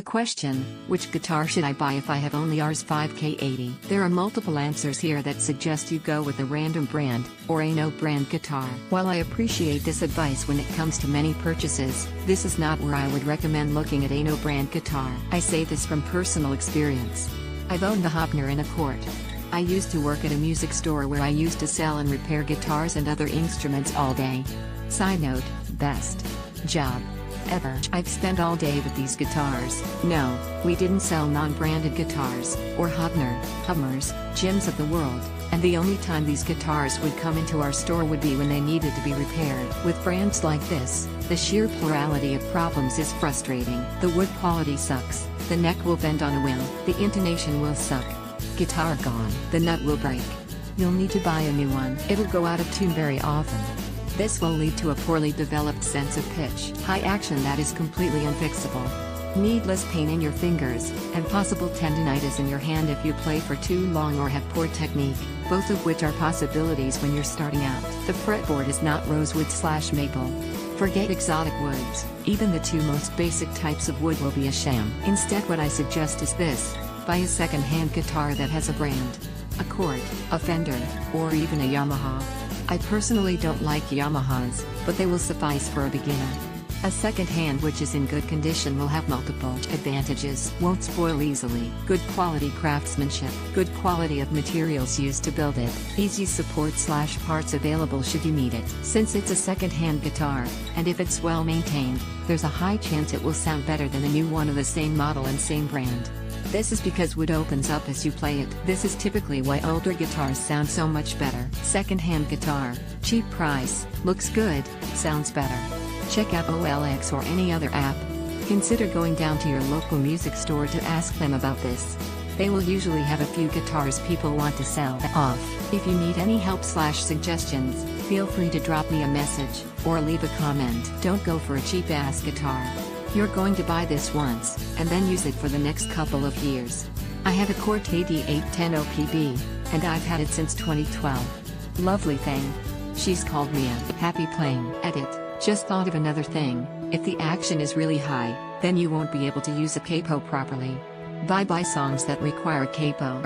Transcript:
The question, which guitar should I buy if I have only Rs 5K80? There are multiple answers here that suggest you go with a random brand, or a no-brand guitar. While I appreciate this advice when it comes to many purchases, this is not where I would recommend looking at a no-brand guitar. I say this from personal experience. I've owned the Hobner and a Cort. I used to work at a music store where I used to sell and repair guitars and other instruments all day. Sidenote, best job ever. I've spent all day with these guitars. No, we didn't sell non-branded guitars, or Hobners, Jims of the world, and the only time these guitars would come into our store would be when they needed to be repaired. With brands like this, the sheer plurality of problems is frustrating. The wood quality sucks, the neck will bend on a whim, the intonation will suck. Guitar gone, the nut will break. You'll need to buy a new one. It'll go out of tune very often. This will lead to a poorly developed sense of pitch. High action that is completely unfixable. Needless pain in your fingers, and possible tendinitis in your hand if you play for too long or have poor technique, both of which are possibilities when you're starting out. The fretboard is not rosewood/maple. Forget exotic woods, even the two most basic types of wood will be a sham. Instead, what I suggest is this: buy a second-hand guitar that has a brand. A Cort, a Fender, or even a Yamaha. I personally don't like Yamahas, but they will suffice for a beginner. A second-hand which is in good condition will have multiple advantages. Won't spoil easily. Good quality craftsmanship. Good quality of materials used to build it. Easy support/parts available should you need it. Since it's a second-hand guitar, and if it's well maintained, there's a high chance it will sound better than a new one of the same model and same brand. This is because wood opens up as you play it. This is typically why older guitars sound so much better. Second-hand guitar, cheap price, looks good, sounds better. Check out OLX or any other app. Consider going down to your local music store to ask them about this. They will usually have a few guitars people want to sell off. If you need any help/suggestions, feel free to drop me a message, or leave a comment. Don't go for a cheap-ass guitar. You're going to buy this once, and then use it for the next couple of years. I have a Cort AD810 OPB, and I've had it since 2012. Lovely thing. She's called me a happy playing. Edit. Just thought of another thing: if the action is really high, then you won't be able to use a capo properly. Bye-bye songs that require a capo.